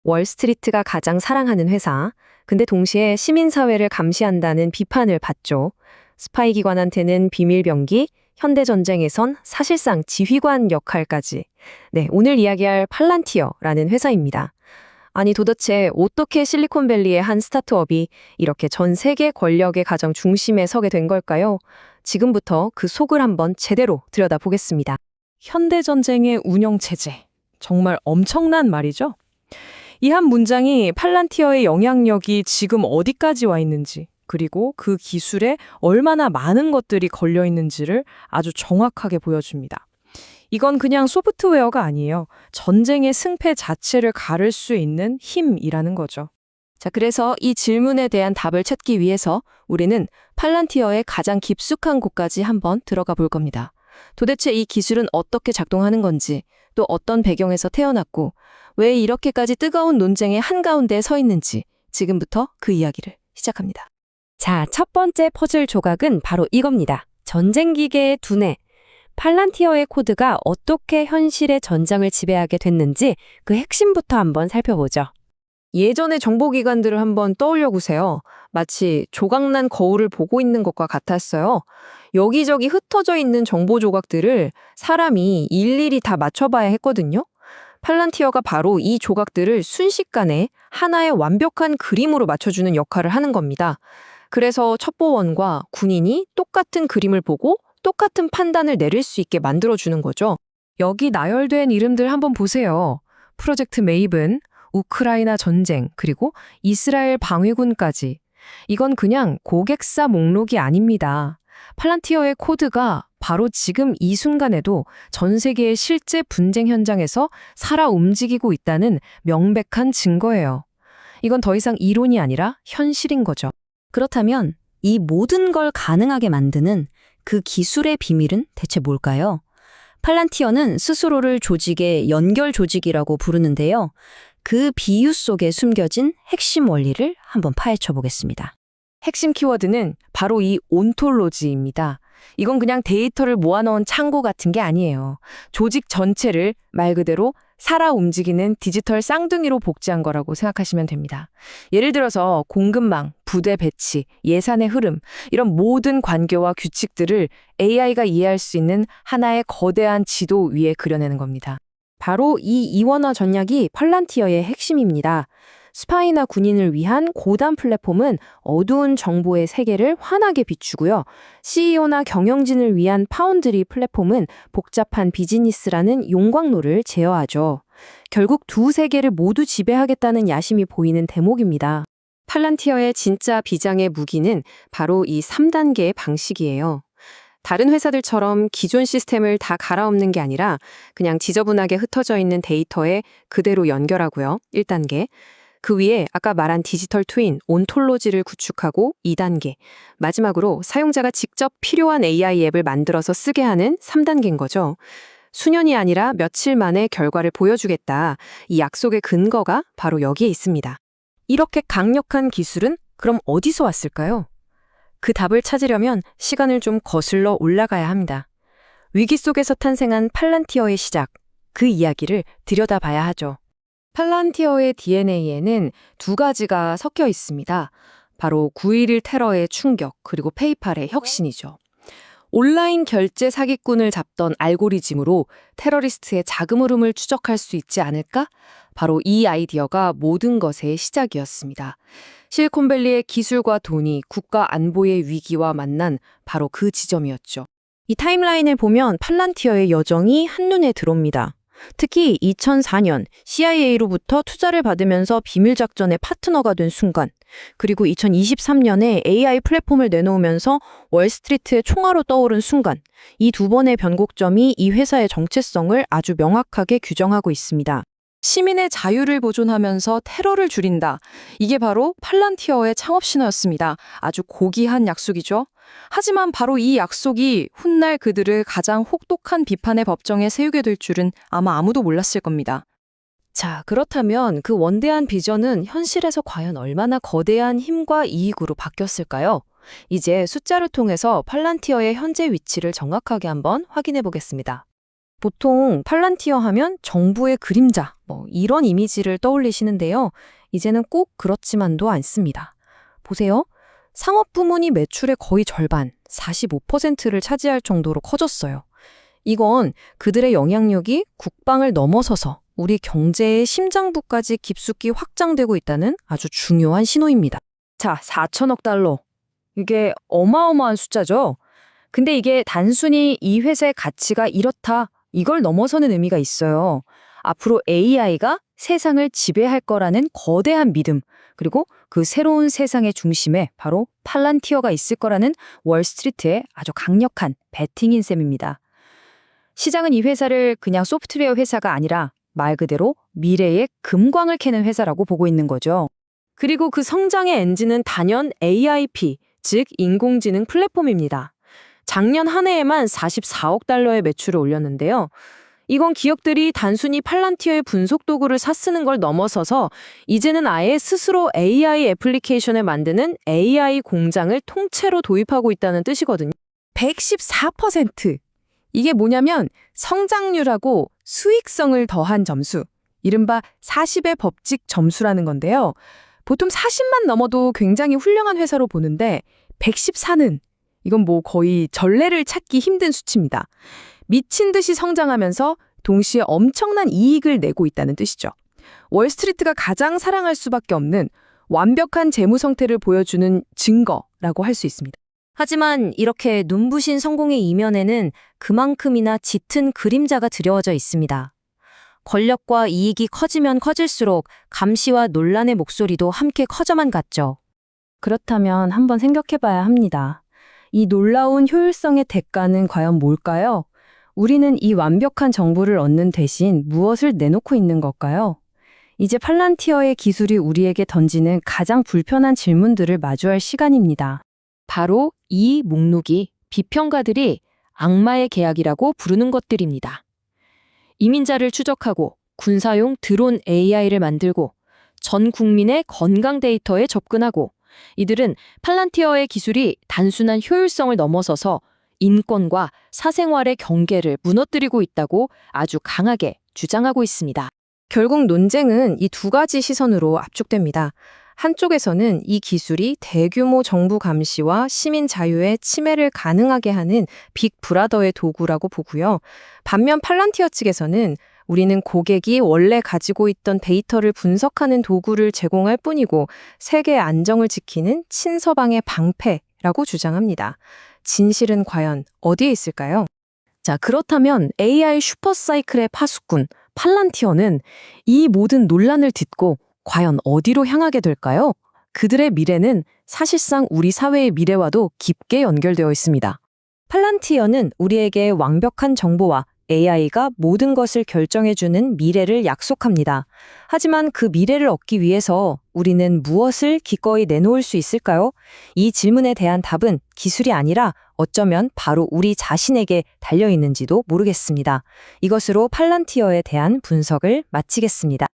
월스트리트가 가장 사랑하는 회사, 근데 동시에 시민사회를 감시한다는 비판을 받죠. 스파이 기관한테는 비밀병기, 현대전쟁에선 사실상 지휘관 역할까지. 네, 오늘 이야기할 팔란티어라는 회사입니다. 아니 도대체 어떻게 실리콘밸리의 한 스타트업이 이렇게 전 세계 권력의 가장 중심에 서게 된 걸까요? 지금부터 그 속을 한번 제대로 들여다보겠습니다. 현대전쟁의 운영체제. 정말 엄청난 말이죠? 이 한 문장이 팔란티어의 영향력이 지금 어디까지 와 있는지, 그리고 그 기술에 얼마나 많은 것들이 걸려 있는지를 아주 정확하게 보여줍니다. 이건 그냥 소프트웨어가 아니에요. 전쟁의 승패 자체를 가를 수 있는 힘이라는 거죠. 자, 그래서 이 질문에 대한 답을 찾기 위해서 우리는 팔란티어의 가장 깊숙한 곳까지 한번 들어가 볼 겁니다. 도대체 이 기술은 어떻게 작동하는 건지, 또 어떤 배경에서 태어났고, 왜 이렇게까지 뜨거운 논쟁의 한가운데에 서 있는지 지금부터 그 이야기를 시작합니다. 자, 첫 번째 퍼즐 조각은 바로 이겁니다. 전쟁기계의 두뇌. 팔란티어의 코드가 어떻게 현실의 전장을 지배하게 됐는지 그 핵심부터 한번 살펴보죠. 예전의 정보기관들을 한번 떠올려 보세요. 마치 조각난 거울을 보고 있는 것과 같았어요. 여기저기 흩어져 있는 정보 조각들을 사람이 일일이 다 맞춰봐야 했거든요. 팔란티어가 바로 이 조각들을 순식간에 하나의 완벽한 그림으로 맞춰주는 역할을 하는 겁니다. 그래서 첩보원과 군인이 똑같은 그림을 보고 똑같은 판단을 내릴 수 있게 만들어주는 거죠. 여기 나열된 이름들 한번 보세요. 프로젝트 메이븐, 우크라이나 전쟁, 그리고 이스라엘 방위군까지. 이건 그냥 고객사 목록이 아닙니다. 팔란티어의 코드가 바로 지금 이 순간에도 전 세계의 실제 분쟁 현장에서 살아 움직이고 있다는 명백한 증거예요. 이건 더 이상 이론이 아니라 현실인 거죠. 그렇다면 이 모든 걸 가능하게 만드는 그 기술의 비밀은 대체 뭘까요? 팔란티어는 스스로를 조직의 연결 조직이라고 부르는데요. 그 비유 속에 숨겨진 핵심 원리를 한번 파헤쳐 보겠습니다. 핵심 키워드는 바로 이 온톨로지입니다. 이건 그냥 데이터를 모아놓은 창고 같은 게 아니에요. 조직 전체를 말 그대로 살아 움직이는 디지털 쌍둥이로 복제한 거라고 생각하시면 됩니다. 예를 들어서 공급망, 부대 배치, 예산의 흐름, 이런 모든 관계와 규칙들을 AI가 이해할 수 있는 하나의 거대한 지도 위에 그려내는 겁니다. 바로 이 이원화 전략이 팔란티어의 핵심입니다. 스파이나 군인을 위한 고단 플랫폼은 어두운 정보의 세계를 환하게 비추고요. CEO나 경영진을 위한 파운드리 플랫폼은 복잡한 비즈니스라는 용광로를 제어하죠. 결국 두 세계를 모두 지배하겠다는 야심이 보이는 대목입니다. 팔란티어의 진짜 비장의 무기는 바로 이 3단계의 방식이에요. 다른 회사들처럼 기존 시스템을 다 갈아엎는 게 아니라 그냥 지저분하게 흩어져 있는 데이터에 그대로 연결하고요. 1단계. 그 위에 아까 말한 디지털 트윈, 온톨로지를 구축하고 2단계. 마지막으로 사용자가 직접 필요한 AI 앱을 만들어서 쓰게 하는 3단계인 거죠. 수년이 아니라 며칠 만에 결과를 보여주겠다. 이 약속의 근거가 바로 여기에 있습니다. 이렇게 강력한 기술은 그럼 어디서 왔을까요? 그 답을 찾으려면 시간을 좀 거슬러 올라가야 합니다. 위기 속에서 탄생한 팔란티어의 시작, 그 이야기를 들여다봐야 하죠. 팔란티어의 DNA에는 두 가지가 섞여 있습니다. 바로 9.11 테러의 충격, 그리고 페이팔의 혁신이죠. 온라인 결제 사기꾼을 잡던 알고리즘으로 테러리스트의 자금 흐름을 추적할 수 있지 않을까? 바로 이 아이디어가 모든 것의 시작이었습니다. 실리콘밸리의 기술과 돈이 국가 안보의 위기와 만난 바로 그 지점이었죠. 이 타임라인을 보면 팔란티어의 여정이 한눈에 들어옵니다. 특히 2004년 CIA로부터 투자를 받으면서 비밀작전의 파트너가 된 순간, 그리고 2023년에 AI 플랫폼을 내놓으면서 월스트리트의 총알로 떠오른 순간, 이 두 번의 변곡점이 이 회사의 정체성을 아주 명확하게 규정하고 있습니다. 시민의 자유를 보존하면서 테러를 줄인다. 이게 바로 팔란티어의 창업 신호였습니다. 아주 고귀한 약속이죠. 하지만 바로 이 약속이 훗날 그들을 가장 혹독한 비판의 법정에 세우게 될 줄은 아마 아무도 몰랐을 겁니다. 자, 그렇다면 그 원대한 비전은 현실에서 과연 얼마나 거대한 힘과 이익으로 바뀌었을까요? 이제 숫자를 통해서 팔란티어의 현재 위치를 정확하게 한번 확인해 보겠습니다. 보통 팔란티어 하면 정부의 그림자, 이런 이미지를 떠올리시는데요. 이제는 꼭 그렇지만도 않습니다. 보세요. 상업 부문이 매출의 거의 절반, 45%를 차지할 정도로 커졌어요. 이건 그들의 영향력이 국방을 넘어서서 우리 경제의 심장부까지 깊숙이 확장되고 있다는 아주 중요한 신호입니다. 자, 4천억 달러. 이게 어마어마한 숫자죠? 근데 이게 단순히 이 회사의 가치가 이렇다, 이걸 넘어서는 의미가 있어요. 앞으로 AI가 세상을 지배할 거라는 거대한 믿음, 그리고 그 새로운 세상의 중심에 바로 팔란티어가 있을 거라는 월스트리트의 아주 강력한 베팅인 셈입니다. 시장은 이 회사를 그냥 소프트웨어 회사가 아니라 말 그대로 미래의 금광을 캐는 회사라고 보고 있는 거죠. 그리고 그 성장의 엔진은 단연 AIP, 즉 인공지능 플랫폼입니다. 작년 한 해에만 44억 달러의 매출을 올렸는데요. 이건 기업들이 단순히 팔란티어의 분석 도구를 샀쓰는 걸 넘어서서 이제는 아예 스스로 AI 애플리케이션을 만드는 AI 공장을 통째로 도입하고 있다는 뜻이거든요. 114%. 이게 뭐냐면 성장률하고 수익성을 더한 점수, 이른바 40의 법칙 점수라는 건데요. 보통 40만 넘어도 굉장히 훌륭한 회사로 보는데 114는 이건 거의 전례를 찾기 힘든 수치입니다. 미친 듯이 성장하면서 동시에 엄청난 이익을 내고 있다는 뜻이죠. 월스트리트가 가장 사랑할 수밖에 없는 완벽한 재무 상태를 보여주는 증거라고 할 수 있습니다. 하지만 이렇게 눈부신 성공의 이면에는 그만큼이나 짙은 그림자가 드리워져 있습니다. 권력과 이익이 커지면 커질수록 감시와 논란의 목소리도 함께 커져만 갔죠. 그렇다면 한번 생각해봐야 합니다. 이 놀라운 효율성의 대가는 과연 뭘까요? 우리는 이 완벽한 정보를 얻는 대신 무엇을 내놓고 있는 걸까요? 이제 팔란티어의 기술이 우리에게 던지는 가장 불편한 질문들을 마주할 시간입니다. 바로 이 목록이 비평가들이 악마의 계약이라고 부르는 것들입니다. 이민자를 추적하고 군사용 드론 AI를 만들고 전 국민의 건강 데이터에 접근하고 이들은 팔란티어의 기술이 단순한 효율성을 넘어서서 인권과 사생활의 경계를 무너뜨리고 있다고 아주 강하게 주장하고 있습니다. 결국 논쟁은 이 두 가지 시선으로 압축됩니다. 한쪽에서는 이 기술이 대규모 정부 감시와 시민 자유의 침해를 가능하게 하는 빅브라더의 도구라고 보고요. 반면 팔란티어 측에서는 우리는 고객이 원래 가지고 있던 데이터를 분석하는 도구를 제공할 뿐이고 세계 안정을 지키는 친서방의 방패라고 주장합니다. 진실은 과연 어디에 있을까요? 자, 그렇다면 AI 슈퍼사이클의 파수꾼 팔란티어는 이 모든 논란을 딛고 과연 어디로 향하게 될까요? 그들의 미래는 사실상 우리 사회의 미래와도 깊게 연결되어 있습니다. 팔란티어는 우리에게 완벽한 정보와 AI가 모든 것을 결정해주는 미래를 약속합니다. 하지만 그 미래를 얻기 위해서 우리는 무엇을 기꺼이 내놓을 수 있을까요? 이 질문에 대한 답은 기술이 아니라 어쩌면 바로 우리 자신에게 달려있는지도 모르겠습니다. 이것으로 팔란티어에 대한 분석을 마치겠습니다.